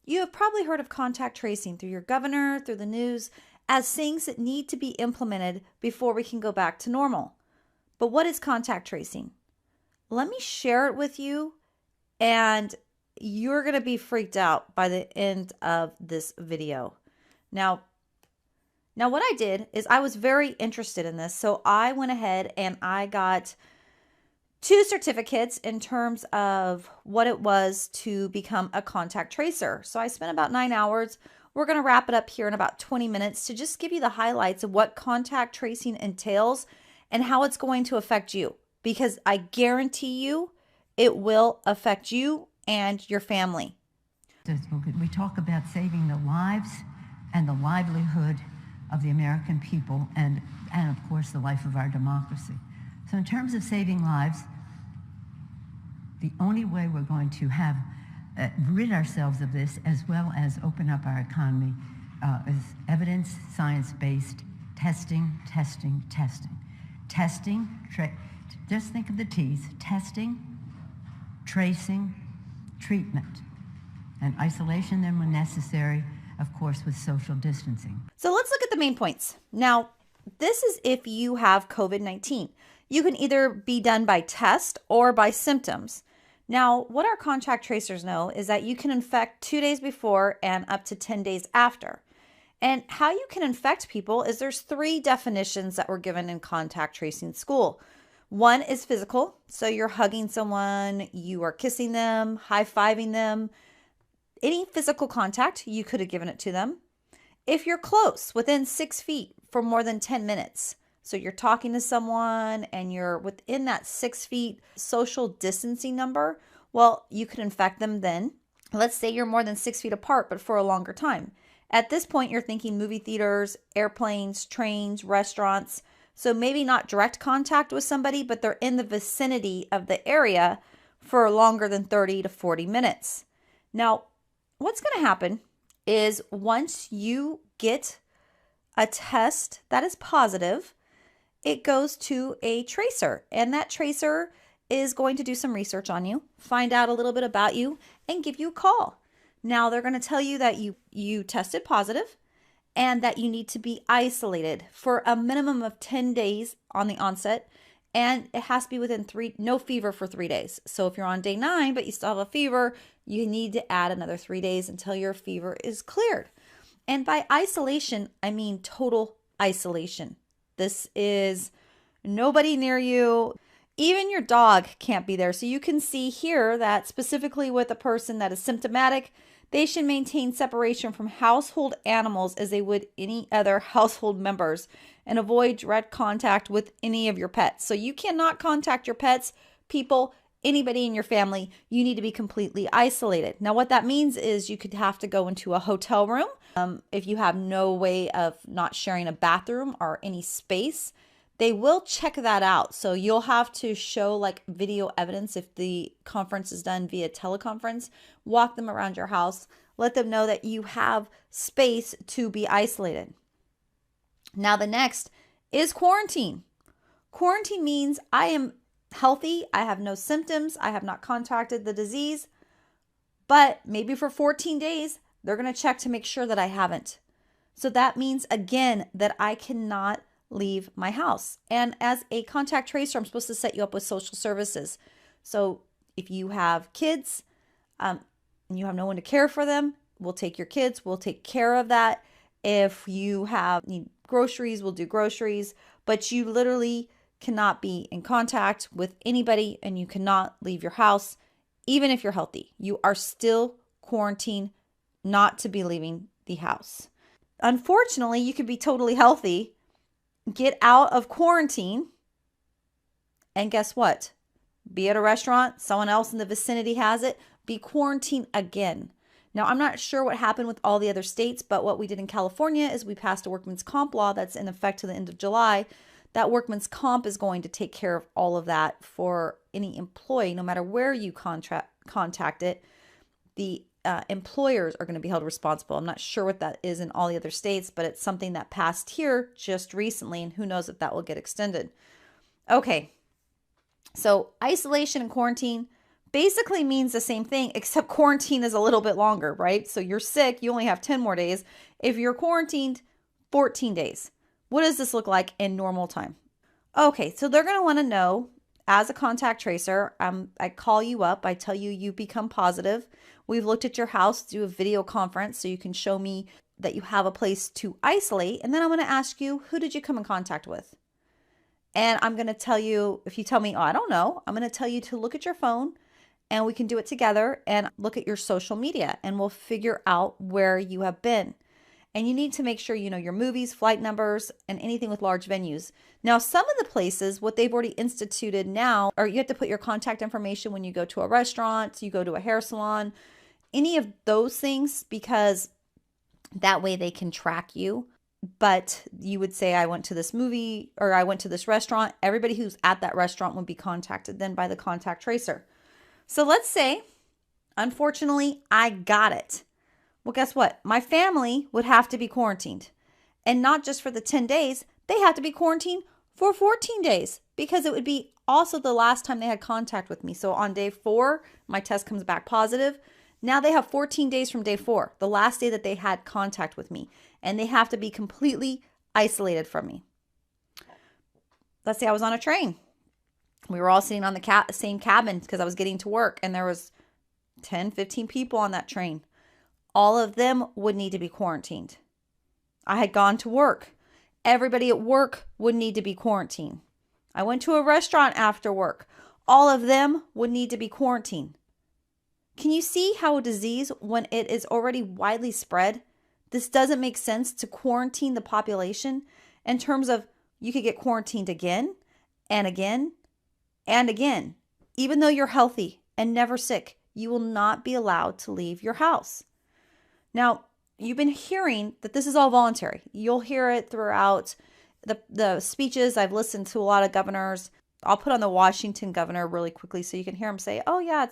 You have probably heard of contact tracing through your governor, through the news, as things that need to be implemented before we can go back to normal. But what is contact tracing? Let me share it with you, and you're going to be freaked out by the end of this video. Now what I did is I was very interested in this, so I went ahead and I got 2 certificates in terms of what it was to become a contact tracer. So I spent about 9 hours. We're going to wrap it up here in about 20 minutes to just give you the highlights of what contact tracing entails and how it's going to affect you, because I guarantee you it will affect you and your family. We talk about saving the lives and the livelihood of the American people and of course the life of our democracy. So in terms of saving lives, the only way we're going to have rid ourselves of this as well as open up our economy is evidence, science-based testing. Just think of the T's: testing, tracing, treatment, and isolation then when necessary, of course, with social distancing. So let's look at the main points. Now, this is if you have COVID-19. You can either be done by test or by symptoms. Now, what our contact tracers know is that you can infect 2 days before and up to 10 days after. And how you can infect people is there's 3 definitions that were given in contact tracing school. One is physical. So you're hugging someone, you are kissing them, high-fiving them. Any physical contact, you could have given it to them. If you're close, within 6 feet for more than 10 minutes, so you're talking to someone and you're within that 6 feet social distancing number, well, you could infect them then. Let's say you're more than 6 feet apart, but for a longer time. At this point, you're thinking movie theaters, airplanes, trains, restaurants. So maybe not direct contact with somebody, but they're in the vicinity of the area for longer than 30 to 40 minutes. Now, what's going to happen is once you get a test that is positive, it goes to a tracer, and that tracer is going to do some research on you, find out a little bit about you, and give you a call. Now, they're going to tell you that you tested positive and that you need to be isolated for a minimum of 10 days on the onset, and it has to be within no fever for 3 days. So if you're on day 9, but you still have a fever, you need to add another 3 days until your fever is cleared. And by isolation, I mean total isolation. This is nobody near you. Even your dog can't be there. So you can see here that specifically with a person that is symptomatic, they should maintain separation from household animals as they would any other household members and avoid direct contact with any of your pets. So you cannot contact your pets, people, anybody in your family. You need to be completely isolated. Now, what that means is you could have to go into a hotel room. If you have no way of not sharing a bathroom or any space, they will check that out. So you'll have to show like video evidence if the conference is done via teleconference. Walk them around your house. Let them know that you have space to be isolated. Now the next is quarantine. Quarantine means I am healthy. I have no symptoms. I have not contracted the disease. But maybe for 14 days, they're going to check to make sure that I haven't. So that means, again, that I cannot leave my house. And as a contact tracer, I'm supposed to set you up with social services. So if you have kids and you have no one to care for them, we'll take your kids. We'll take care of that. If you need groceries, we'll do groceries. But you literally cannot be in contact with anybody and you cannot leave your house. Even if you're healthy, you are still quarantined not to be leaving the house. Unfortunately, you could be totally healthy, get out of quarantine, and guess what? Be at a restaurant, someone else in the vicinity has it, be quarantined again. Now, I'm not sure what happened with all the other states, but what we did in California is we passed a workman's comp law that's in effect to the end of July. That workman's comp is going to take care of all of that for any employee, no matter where you contact it. The employers are going to be held responsible. I'm not sure what that is in all the other states, but it's something that passed here just recently, and who knows if that will get extended. Okay, so isolation and quarantine, basically means the same thing, except quarantine is a little bit longer, right? So you're sick, you only have 10 more days. If you're quarantined, 14 days. What does this look like in normal time? Okay, so they're going to want to know, as a contact tracer, I call you up, I tell you you've become positive. We've looked at your house, do a video conference so you can show me that you have a place to isolate. And then I'm going to ask you, who did you come in contact with? And I'm going to tell you, if you tell me, oh, I don't know, I'm going to tell you to look at your phone, and we can do it together and look at your social media, and we'll figure out where you have been. And you need to make sure you know your movies, flight numbers, and anything with large venues. Now, some of the places, what they've already instituted now, are you have to put your contact information when you go to a restaurant, you go to a hair salon, any of those things, because that way they can track you. But you would say, I went to this movie or I went to this restaurant. Everybody who's at that restaurant would be contacted then by the contact tracer. So let's say, unfortunately, I got it. Well, guess what? My family would have to be quarantined. And not just for the 10 days, they have to be quarantined for 14 days because it would be also the last time they had contact with me. So on day 4, my test comes back positive. Now they have 14 days from day 4, the last day that they had contact with me, and they have to be completely isolated from me. Let's say I was on a train. We were all sitting on the same cabin because I was getting to work, and there was 10, 15 people on that train. All of them would need to be quarantined. I had gone to work. Everybody at work would need to be quarantined. I went to a restaurant after work. All of them would need to be quarantined. Can you see how a disease, when it is already widely spread, this doesn't make sense to quarantine the population in terms of you could get quarantined again and again and again. Even though you're healthy and never sick, you will not be allowed to leave your house. Now, you've been hearing that this is all voluntary. You'll hear it throughout the speeches. I've listened to a lot of governors. I'll put on the Washington governor really quickly so you can hear him say, oh yeah,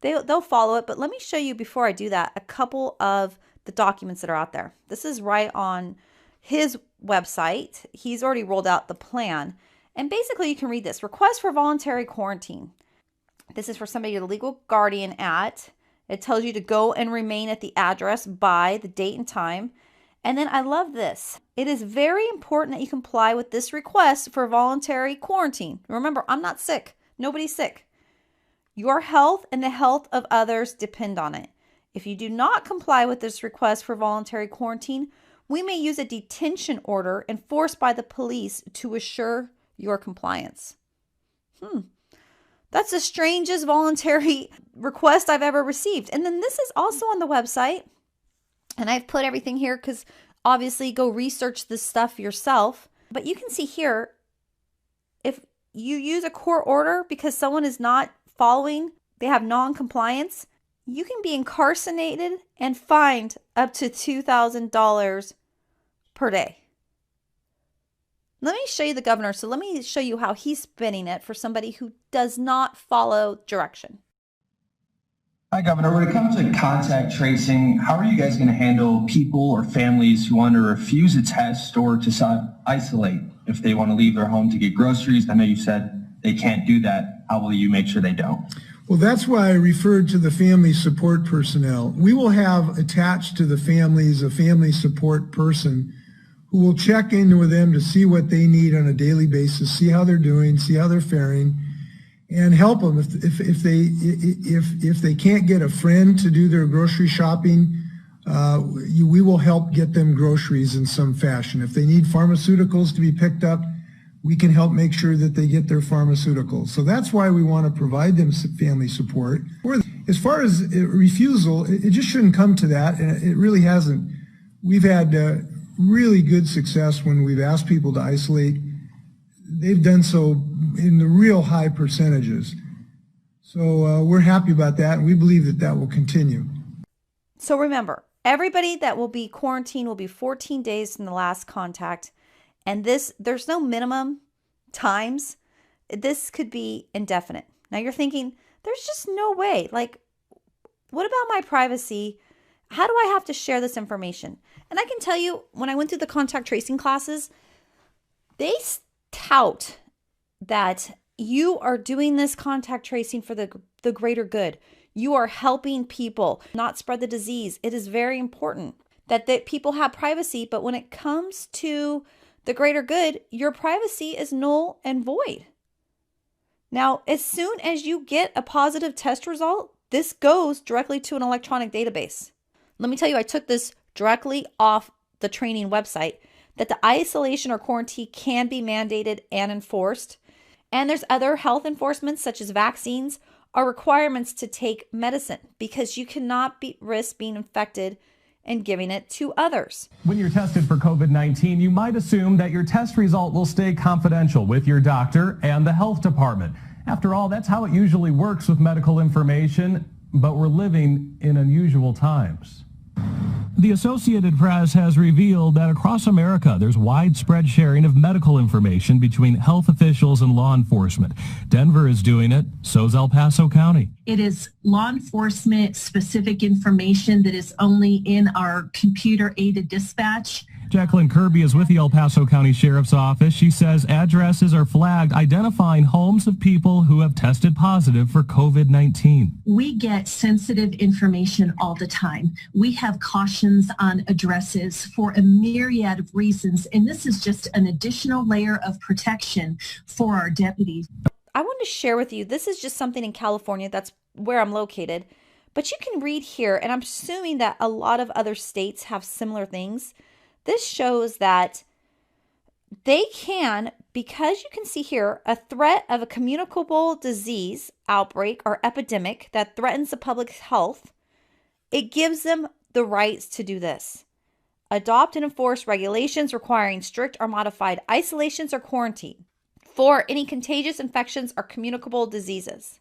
they'll follow it. But let me show you, before I do that, a couple of the documents that are out there. This is right on his website. He's already rolled out the plan. And basically you can read this. Request for voluntary quarantine. This is for somebody you're the legal guardian at. It tells you to go and remain at the address by the date and time. And then I love this. It is very important that you comply with this request for voluntary quarantine. Remember, I'm not sick. Nobody's sick. Your health and the health of others depend on it. If you do not comply with this request for voluntary quarantine, we may use a detention order enforced by the police to assure your compliance. That's the strangest voluntary request I've ever received. And then this is also on the website. And I've put everything here because obviously go research this stuff yourself. But you can see here, if you use a court order because someone is not following, they have non-compliance, you can be incarcerated and fined up to $2,000 per day. Let me show you the governor. So let me show you how he's spinning it for somebody who does not follow direction. Hi, Governor. When it comes to contact tracing, how are you guys going to handle people or families who want to refuse a test or to isolate if they want to leave their home to get groceries? I know you said they can't do that. How will you make sure they don't? Well, that's why I referred to the family support personnel. We will have attached to the families a family support person who will check in with them to see what they need on a daily basis, see how they're doing, see how they're faring, and help them. If they can't get a friend to do their grocery shopping, we will help get them groceries in some fashion. If they need pharmaceuticals to be picked up, we can help make sure that they get their pharmaceuticals. So that's why we want to provide them family support. As far as refusal, it just shouldn't come to that, and it really hasn't. We've had really good success when we've asked people to isolate. They've done so in the real high percentages. So we're happy about that, and we believe that that will continue. So remember, everybody that will be quarantined will be 14 days from the last contact. And there's no minimum times. This could be indefinite. Now you're thinking, there's just no way. Like, what about my privacy? How do I have to share this information? And I can tell you, when I went through the contact tracing classes, they tout that you are doing this contact tracing for the the greater good. You are helping people not spread the disease. It is very important that people have privacy, but when it comes to the greater good, your privacy is null and void. Now, as soon as you get a positive test result, this goes directly to an electronic database. Let me tell you, I took this directly off the training website, that the isolation or quarantine can be mandated and enforced. And there's other health enforcements such as vaccines or requirements to take medicine, because you cannot risk being infected and giving it to others. When you're tested for COVID-19, you might assume that your test result will stay confidential with your doctor and the health department. After all, that's how it usually works with medical information, but we're living in unusual times. The Associated Press has revealed that across America, there's widespread sharing of medical information between health officials and law enforcement. Denver is doing it, so's El Paso County. It is law enforcement specific information that is only in our computer-aided dispatch. Jacqueline Kirby is with the El Paso County Sheriff's Office. She says addresses are flagged identifying homes of people who have tested positive for COVID-19. We get sensitive information all the time. We have cautions on addresses for a myriad of reasons, and this is just an additional layer of protection for our deputies. I want to share with you, this is just something in California, that's where I'm located, but you can read here, and I'm assuming that a lot of other states have similar things. This shows that they can, because you can see here, a threat of a communicable disease outbreak or epidemic that threatens the public health, it gives them the rights to do this. Adopt and enforce regulations requiring strict or modified isolations or quarantine for any contagious infections or communicable diseases.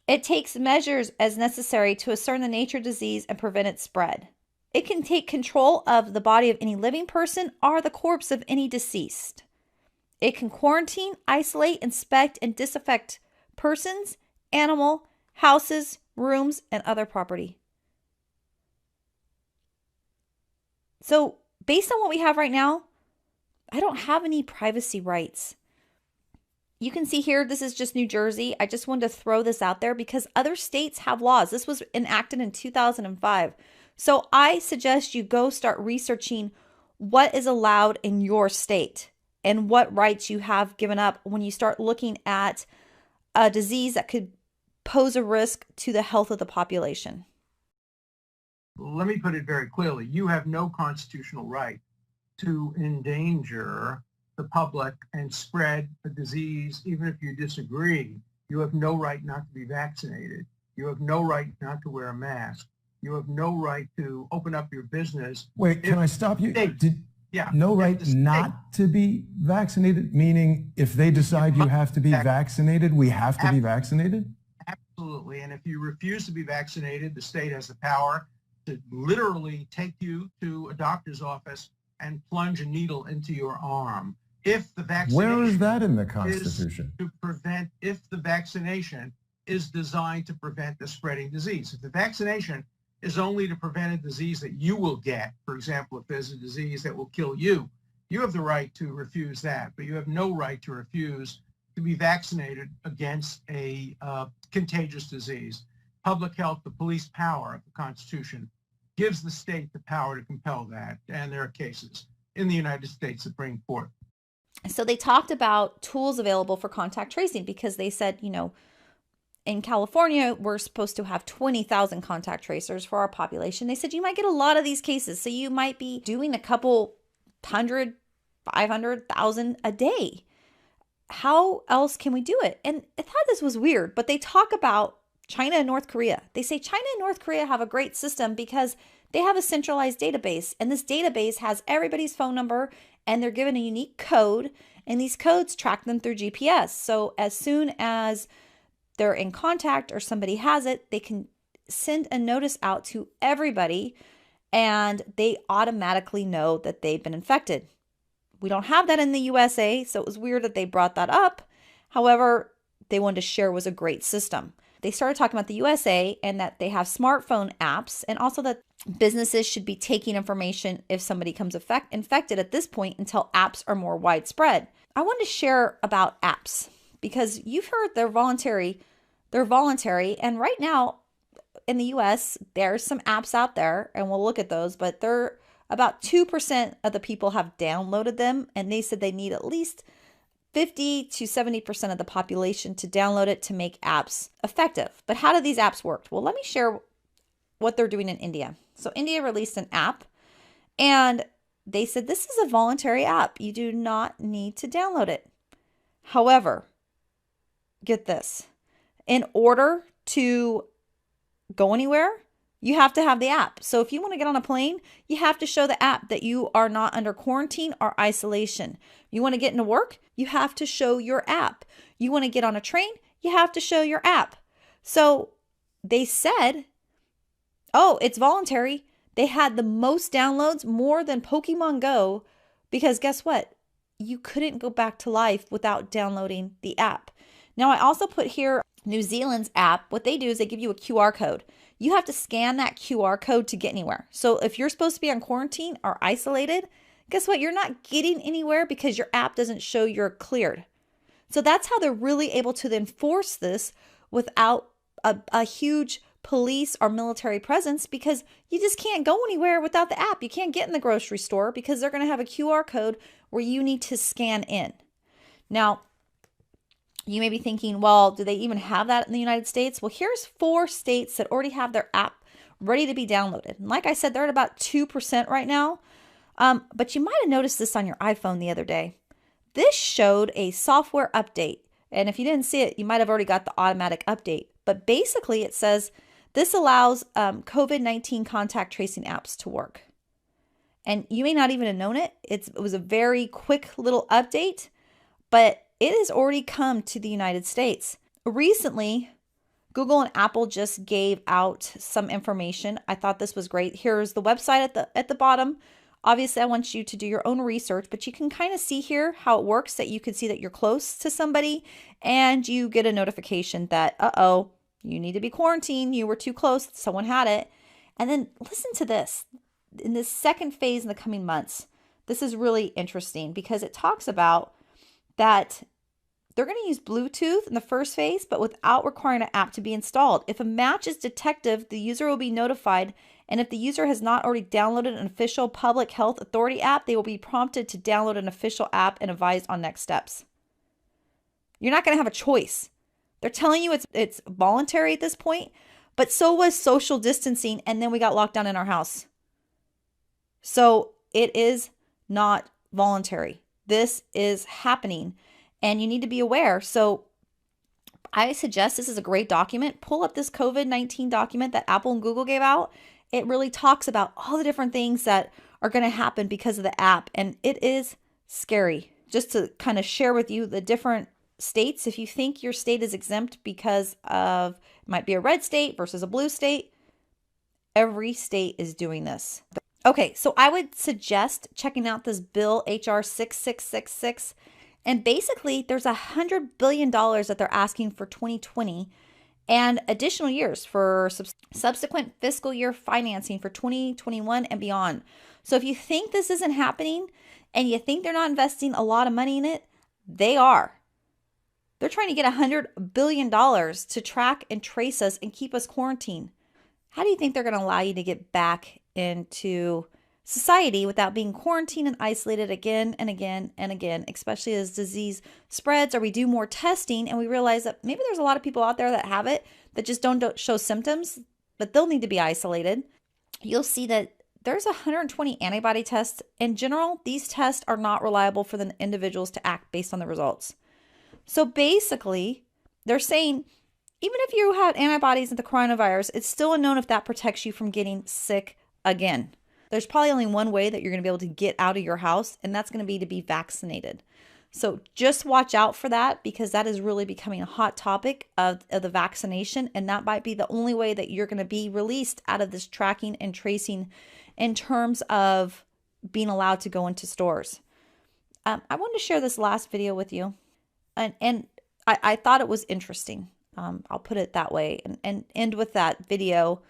It takes measures as necessary to ascertain the nature of disease and prevent its spread. It can take control of the body of any living person or the corpse of any deceased. It can quarantine, isolate, inspect, and disinfect persons, animal, houses, rooms, and other property. So, based on what we have right now, I don't have any privacy rights. You can see here, this is just New Jersey. I just wanted to throw this out there because other states have laws. This was enacted in 2005. So I suggest you go start researching what is allowed in your state and what rights you have given up when you start looking at a disease that could pose a risk to the health of the population. Let me put it very clearly. You have no constitutional right to endanger the public and spread a disease, even if you disagree. You have no right not to be vaccinated. You have no right not to wear a mask. You have no right to open up your business. Wait, can I stop you? Yeah. No right not to be vaccinated, meaning if they decide you have to be vaccinated, we have to be vaccinated? Absolutely. And if you refuse to be vaccinated, the state has the power to literally take you to a doctor's office and plunge a needle into your arm. If the vaccination Where is that in the Constitution? If the vaccination is designed to prevent the spreading disease. If the vaccination is only to prevent a disease that you will get, for example, if there's a disease that will kill you, you have the right to refuse that, but you have no right to refuse to be vaccinated against a contagious disease. Public health, the police power of the Constitution, gives the state the power to compel that, and there are cases in the United States Supreme Court. So they talked about tools available for contact tracing because they said, in California, we're supposed to have 20,000 contact tracers for our population. They said you might get a lot of these cases. So you might be doing a couple 100, 500,000 a day. How else can we do it? And I thought this was weird, but they talk about China and North Korea. They say China and North Korea have a great system because they have a centralized database. And this database has everybody's phone number and they're given a unique code. And these codes track them through GPS. So as soon as they're in contact or somebody has it, they can send a notice out to everybody and they automatically know that they've been infected. We don't have that in the USA, so it was weird that they brought that up. However, they wanted to share was a great system. They started talking about the USA and that they have smartphone apps and also that businesses should be taking information if somebody comes infected at this point until apps are more widespread. I wanted to share about apps because you've heard they're voluntary. They're voluntary. And right now in the US, there's some apps out there and we'll look at those, but they're about 2% of the people have downloaded them. And they said they need at least 50 to 70% of the population to download it to make apps effective. But how do these apps work? Well, let me share what they're doing in India. So India released an app and they said this is a voluntary app. You do not need to download it. However, get this. In order to go anywhere, you have to have the app. So if you want to get on a plane, you have to show the app that you are not under quarantine or isolation. You want to get into work, you have to show your app. You want to get on a train, you have to show your app. So they said, oh, it's voluntary. They had the most downloads, more than Pokemon Go, because guess what? You couldn't go back to life without downloading the app. Now, I also put here New Zealand's app. What they do is they give you a QR code. You have to scan that QR code to get anywhere. So if you're supposed to be on quarantine or isolated, guess what? You're not getting anywhere because your app doesn't show you're cleared. So that's how they're really able to enforce this without a huge police or military presence, because you just can't go anywhere without the app. You can't get in the grocery store because they're going to have a QR code where you need to scan in. Now, you may be thinking, well, do they even have that in the United States? Well, here's 4 states that already have their app ready to be downloaded. And like I said, they're at about 2% right now. But you might have noticed this on your iPhone the other day. This showed a software update. And if you didn't see it, you might have already got the automatic update. But basically it says this allows COVID-19 contact tracing apps to work. And you may not even have known it. It was a very quick little update, but it has already come to the United States. Recently, Google and Apple just gave out some information. I thought this was great. Here's the website at the bottom. Obviously, I want you to do your own research, but you can kind of see here how it works, that you can see that you're close to somebody and you get a notification that, uh-oh, you need to be quarantined. You were too close. Someone had it. And then listen to this. In this second phase in the coming months, this is really interesting because it talks about that they're going to use Bluetooth in the first phase, but without requiring an app to be installed. If a match is detected, the user will be notified. And if the user has not already downloaded an official public health authority app, they will be prompted to download an official app and advised on next steps. You're not going to have a choice. They're telling you it's voluntary at this point, but so was social distancing. And then we got locked down in our house. So it is not voluntary. This is happening and you need to be aware. So I suggest this is a great document. Pull up this COVID-19 document that Apple and Google gave out. It really talks about all the different things that are going to happen because of the app. And it is scary. Just to kind of share with you the different states. If you think your state is exempt because of, it might be a red state versus a blue state, every state is doing this. Okay, so I would suggest checking out this bill, HR 6666. And basically, there's $100 billion that they're asking for 2020 and additional years for subsequent fiscal year financing for 2021 and beyond. So if you think this isn't happening and you think they're not investing a lot of money in it, they are. They're trying to get $100 billion to track and trace us and keep us quarantined. How do you think they're going to allow you to get back into society without being quarantined and isolated again and again and again, especially as disease spreads or we do more testing and we realize that maybe there's a lot of people out there that have it that just don't show symptoms, but they'll need to be isolated. You'll see that there's 120 antibody tests. In general, these tests are not reliable for the individuals to act based on the results. So basically, they're saying even if you had antibodies at the coronavirus, it's still unknown if that protects you from getting sick again. There's probably only one way that you're going to be able to get out of your house, and that's going to be vaccinated. So just watch out for that because that is really becoming a hot topic of the vaccination, and that might be the only way that you're going to be released out of this tracking and tracing in terms of being allowed to go into stores. I wanted to share this last video with you, and I thought it was interesting. I'll put it that way and end with that video.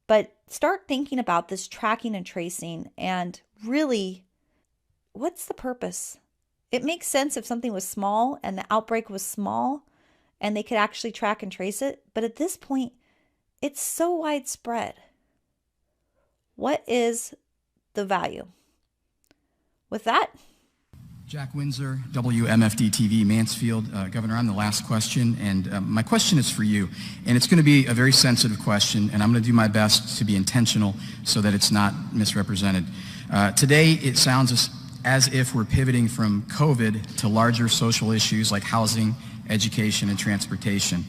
But start thinking about this tracking and tracing and really, what's the purpose? It makes sense if something was small and the outbreak was small. and they could actually track and trace it. But at this point, it's so widespread. What is the value? With that, Jack Windsor, WMFD-TV, Mansfield. Governor, I'm the last question, and my question is for you. And it's going to be a very sensitive question, and I'm going to do my best to be intentional so that it's not misrepresented. Today, it sounds as if we're pivoting from COVID to larger social issues like housing, education, and transportation.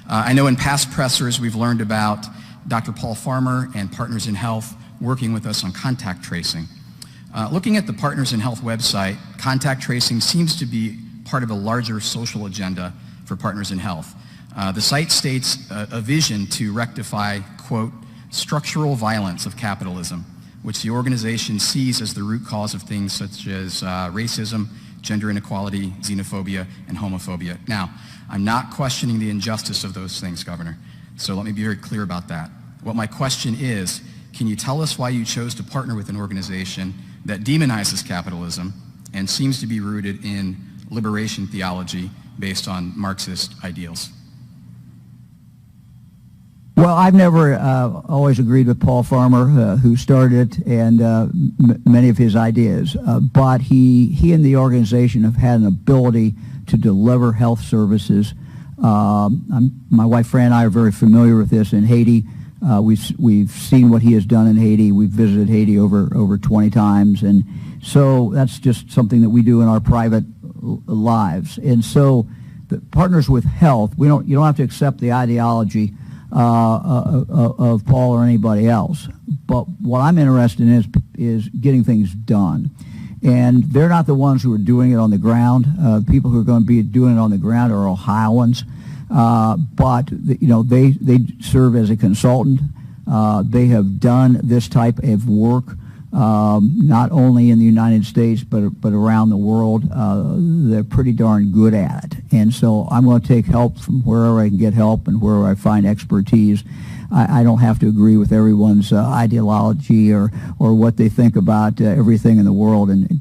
I know in past pressers we've learned about Dr. Paul Farmer and Partners in Health working with us on contact tracing. Looking at the Partners in Health website, contact tracing seems to be part of a larger social agenda for Partners in Health. The site states a vision to rectify, quote, structural violence of capitalism, which the organization sees as the root cause of things such as racism, gender inequality, xenophobia, and homophobia. Now, I'm not questioning the injustice of those things, Governor, so let me be very clear about that. What my question is, can you tell us why you chose to partner with an organization that demonizes capitalism and seems to be rooted in liberation theology based on Marxist ideals? Well, I've never always agreed with Paul Farmer, who started it, and many of his ideas. But he and the organization have had an ability to deliver health services. My wife Fran and I are very familiar with this in Haiti. We've seen what he has done in Haiti. We've visited Haiti over 20 times, and so that's just something that we do in our private lives. And so, the Partners with Health, you don't have to accept the ideology of Paul or anybody else. But what I'm interested in is getting things done. And they're not the ones who are doing it on the ground. People who are going to be doing it on the ground are Ohioans. But they serve as a consultant. They have done this type of work not only in the United States but around the world. They're pretty darn good at it. And so I'm going to take help from wherever I can get help and wherever I find expertise. I don't have to agree with everyone's ideology or what they think about everything in the world, and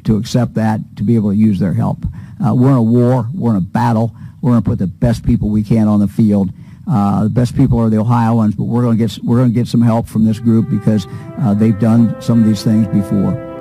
to accept that, to be able to use their help. We're in a war. We're in a battle. We're going to put the best people we can on the field. The best people are the Ohioans, but we're going to get some help from this group because they've done some of these things before.